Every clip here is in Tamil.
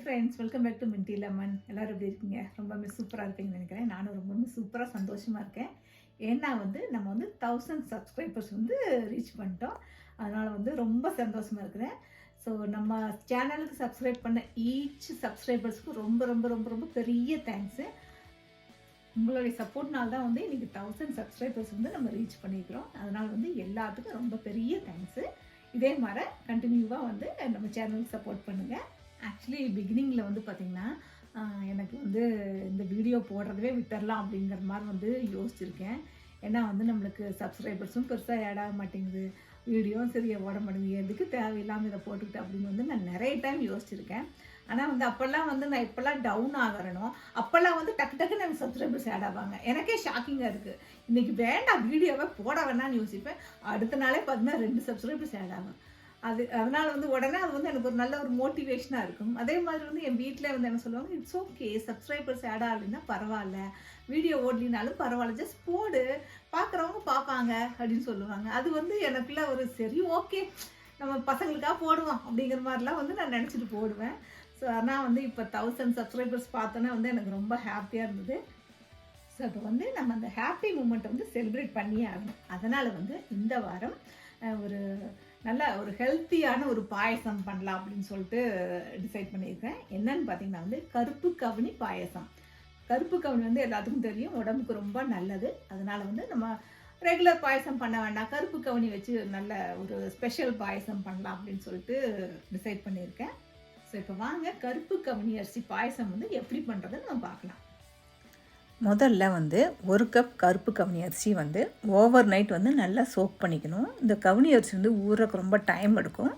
Friends, welcome back to Minty Lemon. எல்லோரும் எப்படி இருக்கீங்க? ரொம்பவே சூப்பராக இருப்பீங்கன்னு நினைக்கிறேன். நானும் ரொம்பவே சூப்பராக சந்தோஷமாக இருக்கேன். ஏன்னா நம்ம 1000 சப்ஸ்கிரைபர்ஸ் ரீச் பண்ணிட்டோம். அதனால் ரொம்ப சந்தோஷமாக இருக்கிறேன். ஸோ நம்ம சேனலுக்கு சப்ஸ்கிரைப் பண்ண ஈச் சப்ஸ்கிரைபர்ஸ்க்கு ரொம்ப ரொம்ப ரொம்ப ரொம்ப பெரிய தேங்க்ஸு. உங்களுடைய சப்போர்ட்னால தான் இன்றைக்கி 1000 சப்ஸ்கிரைபர்ஸ் நம்ம ரீச் பண்ணியிருக்கிறோம். அதனால் எல்லாத்துக்கும் ரொம்ப பெரிய தேங்க்ஸு. இதே மாதிரி கண்டினியூவாக நம்ம சேனலுக்கு சப்போர்ட் பண்ணுங்கள். ஆக்சுவலி பிகினிங்கில் பார்த்திங்கன்னா எனக்கு இந்த வீடியோ போடுறதவே விட்டுடலாம் அப்படிங்கிற மாதிரி யோசிச்சிருக்கேன். ஏன்னா நம்மளுக்கு சப்ஸ்கிரைபர்ஸும் பெருசாக ஆட் ஆக மாட்டேங்குது, வீடியோவும் சரியாக ஓட மாட்டேங்குது, எதுக்கு தேவையில்லாமல் இதை போட்டுக்கிட்டு அப்படின்னு நான் நிறைய டைம் யோசிச்சிருக்கேன். ஆனால் அப்போல்லாம் நான் எப்போல்லாம் டவுன் ஆகிறனோ அப்போல்லாம் டக்கு டக்குன்னு எனக்கு சப்ஸ்கிரைபர்ஸ் ஆட் ஆவாங்க. எனக்கே ஷாக்கிங்காக இருக்குது. இன்றைக்கி வேண்டாம் வீடியோவை போட வேணான்னு யோசிப்பேன். அடுத்த நாளே பார்த்தீங்கன்னா 2 சப்ஸ்கிரைபர்ஸ் ஆட் ஆகும். அதனால் உடனே அது எனக்கு ஒரு நல்ல ஒரு மோட்டிவேஷனாக இருக்கும். அதே மாதிரி என் வீட்டில் என்ன சொல்லுவாங்க, இட்ஸ் ஓகே, சப்ஸ்கிரைபர்ஸ் ஆட் ஆகலைன்னா பரவாயில்ல, வீடியோ ஓடலினாலும் பரவாயில்ல, ஜஸ்ட் போடு, பார்க்குறவங்க பார்ப்பாங்க அப்படின்னு சொல்லுவாங்க. அது எனக்குள்ள ஒரு சரி ஓகே, நம்ம பசங்களுக்காக போடுவோம் அப்படிங்கிற மாதிரிலாம் நான் நினச்சிட்டு போடுவேன். ஸோ ஆனால் இப்போ 1000 சப்ஸ்கிரைபர்ஸ் பார்த்தோன்னா எனக்கு ரொம்ப ஹாப்பியாக இருந்தது. ஸோ இப்போ நம்ம அந்த ஹாப்பி மூமெண்ட்டை செலிப்ரேட் பண்ணியே ஆகணும். அதனால் இந்த வாரம் ஒரு நல்ல ஒரு ஹெல்த்தியான ஒரு பாயசம் பண்ணலாம் அப்படின்னு சொல்லிட்டு டிசைட் பண்ணியிருக்கேன். என்னன்னு பார்த்தீங்கன்னா கருப்பு கவுனி பாயசம். கருப்பு கவுனி எல்லாத்துக்கும் தெரியும், உடம்புக்கு ரொம்ப நல்லது. அதனால் நம்ம ரெகுலர் பாயசம் பண்ண வேண்டாம், கருப்பு கவுனி வச்சு நல்ல ஒரு ஸ்பெஷல் பாயசம் பண்ணலாம் அப்படின்னு சொல்லிட்டு டிசைட் பண்ணியிருக்கேன். ஸோ இப்போ வாங்க கருப்பு கவுனி அரிசி பாயசம் எப்படி பண்ணுறதுன்னு நம்ம பார்க்கலாம். முதல்ல 1 கப் கருப்பு கவுனி அரிசி ஓவர் நைட் நல்லா சோக் பண்ணிக்கணும். இந்த கவுனி அரிசி ஊறக்கு ரொம்ப டைம் எடுக்கும்.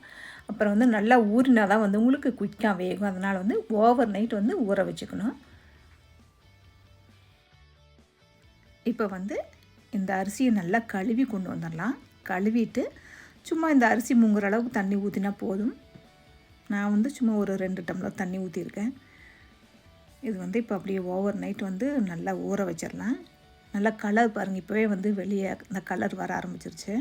அப்புறம் நல்லா ஊறினா தான் உங்களுக்கு குயிக்காக வேகும். அதனால் ஓவர் நைட் ஊற வச்சுக்கணும். இப்போ இந்த அரிசியை நல்லா கழுவி கொண்டு வந்துடலாம். கழுவிட்டு சும்மா இந்த அரிசி முங்குற அளவுக்கு தண்ணி ஊற்றினா போதும். நான் சும்மா ஒரு 2 டம்ளர் தண்ணி ஊற்றிருக்கேன். இது இப்போ அப்படியே ஓவர் நைட் நல்லா ஊற வச்சிடலாம். நல்லா கலர் பாருங்கள், இப்போவே வெளியே இந்த கலர் வர ஆரம்பிச்சிருச்சு.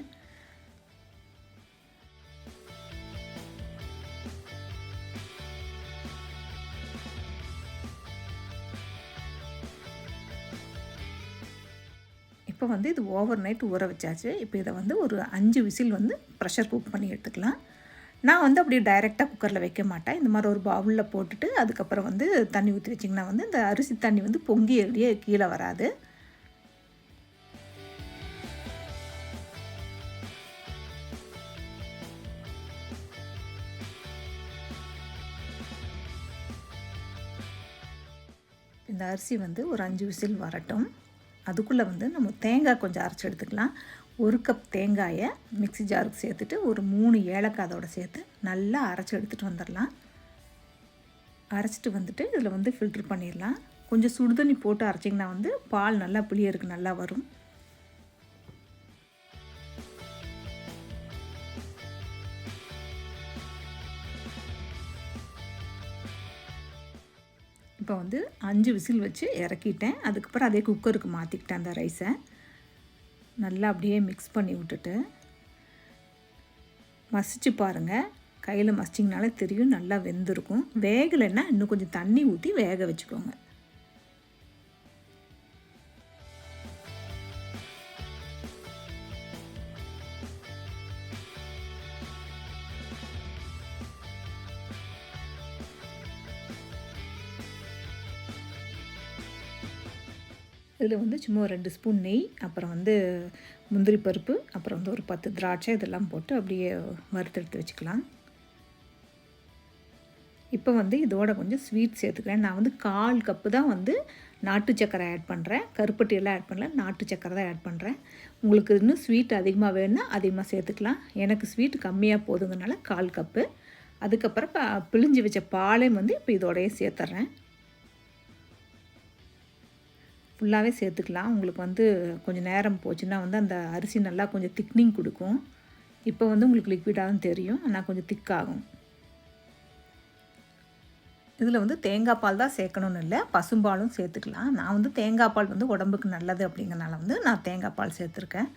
இப்போ இது ஓவர் நைட் ஊற வச்சாச்சு. இப்போ இதை ஒரு 5 விசில் ப்ரெஷர் குக் பண்ணி எடுத்துக்கலாம். நான் அப்படியே டைரெக்டாக குக்கரில் வைக்க மாட்டேன். இந்த மாதிரி ஒரு பவுலில் போட்டுட்டு அதுக்கப்புறம் தண்ணி ஊற்றி வச்சிங்கன்னா இந்த அரிசி தண்ணி பொங்கி அப்படியே கீழே வராது. இந்த அரிசி ஒரு 5 விசில் வரட்டும். அதுக்குள்ளே நம்ம தேங்காய் கொஞ்சம் அரைச்சி எடுத்துக்கலாம். 1 கப் தேங்காயை மிக்ஸி ஜாருக்கு சேர்த்துட்டு ஒரு 3 ஏலக்காய் அதோடு சேர்த்து நல்லா அரைச்சி எடுத்துகிட்டு வந்துடலாம். அரைச்சிட்டு இதில் ஃபில்ட்ரு பண்ணிடலாம். கொஞ்சம் சுடுதண்ணி போட்டு அரைச்சிங்கன்னா பால் நல்லா புளியருக்கு நல்லா வரும். இப்போ 5 விசில் வச்சு இறக்கிட்டேன். அதுக்கப்புறம் அதே குக்கருக்கு மாற்றிக்கிட்டேன். அந்த ரைஸை நல்லா அப்படியே மிக்ஸ் பண்ணி விட்டுட்டு மசிச்சு பாருங்கள். கையில் மசிச்சிங்கனாலே தெரியும் நல்லா வெந்திருக்கும். வேகலைன்னா இன்னும் கொஞ்சம் தண்ணி ஊற்றி வேக வச்சுக்கோங்க. இதில் சும்மா 2 ஸ்பூன் நெய், அப்புறம் முந்திரி பருப்பு, அப்புறம் ஒரு 10 திராட்சை இதெல்லாம் போட்டு அப்படியே வறுத்தெடுத்து வச்சுக்கலாம். இப்போ இதோட கொஞ்சம் ஸ்வீட் சேர்த்துக்கிறேன். நான் 1/4 கப்பு தான் நாட்டு சக்கரை ஆட் பண்ணுறேன். கருப்பட்டியெல்லாம் ஆட் பண்ணல, நாட்டு சக்கரை தான் ஆட் பண்ணுறேன். உங்களுக்கு இன்னும் ஸ்வீட் அதிகமாக வேணும்னா அதிகமாக சேர்த்துக்கலாம். எனக்கு ஸ்வீட் கம்மியாக போதுங்கனால 1/4 கப்பு. அதுக்கப்புறம் பிழிஞ்சு வச்ச பாலையும் இப்போ இதோடையே சேர்த்துட்றேன். ஃபுல்லாகவே சேர்த்துக்கலாம். உங்களுக்கு கொஞ்சம் நேரம் போச்சுன்னா அந்த அரிசி நல்லா கொஞ்சம் திக்னிங் கொடுக்கும். இப்போ உங்களுக்கு லிக்விடாகவும் தெரியும், ஆனால் கொஞ்சம் திக்காகும். இதில் தேங்காய் பால் தான் சேர்க்கணும்னு இல்லை, பசும்பாலும் சேர்த்துக்கலாம். நான் தேங்காய் பால் உடம்புக்கு நல்லது அப்படிங்கிறனால நான் தேங்காய் பால் சேர்த்துருக்கேன்.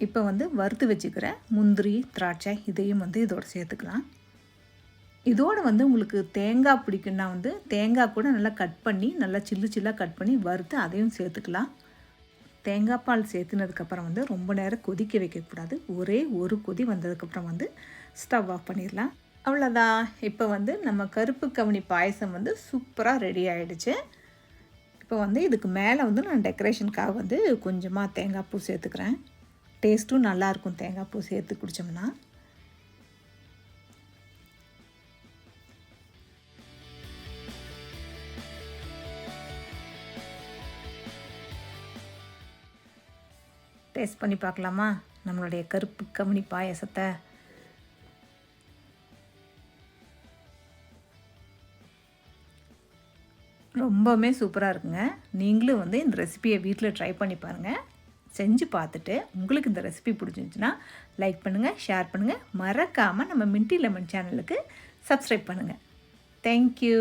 இப்போ வறுத்து வச்சுக்கிற முந்திரி திராட்சை இதையும் இதோட சேர்த்துக்கலாம். இதோடு வந்து உங்களுக்கு தேங்காய் பிடிக்குன்னா வந்து தேங்காய் கூட நல்லா கட் பண்ணி நல்லா சில்லாக கட் பண்ணி வறுத்து அதையும் சேர்த்துக்கலாம். தேங்காய் பால் சேர்த்துனதுக்கப்புறம் வந்து ரொம்ப நேரம் கொதிக்க வைக்கக்கூடாது. ஒரே ஒரு கொதி வந்ததுக்கப்புறம் வந்து ஸ்டவ் ஆஃப் பண்ணிடலாம். அவ்வளோதான். இப்போ வந்து நம்ம கருப்பு கவுனி பாயசம் வந்து சூப்பராக ரெடி ஆகிடுச்சு. இப்போ வந்து இதுக்கு மேலே வந்து நான் டெக்கரேஷனுக்காக வந்து கொஞ்சமாக தேங்காய் பூ சேர்த்துக்கிறேன். டேஸ்ட்டும் நல்லாயிருக்கும் தேங்காய் பூ சேர்த்து குடித்தோம்னா. டேஸ்ட் பண்ணி பார்க்கலாமா நம்மளுடைய கருப்பு கவுனி பாயசத்தை? ரொம்பவுமே சூப்பராக இருக்குங்க. நீங்களும் வந்து இந்த ரெசிபியை வீட்டில் ட்ரை பண்ணி பாருங்கள். செஞ்சு பார்த்துட்டு உங்களுக்கு இந்த ரெசிபி பிடிச்சிருந்துச்சுன்னா லைக் பண்ணுங்கள், ஷேர் பண்ணுங்கள். மறக்காமல் நம்ம மின்ட்டி லெமன் சேனலுக்கு சப்ஸ்கிரைப் பண்ணுங்கள். தேங்க்யூ.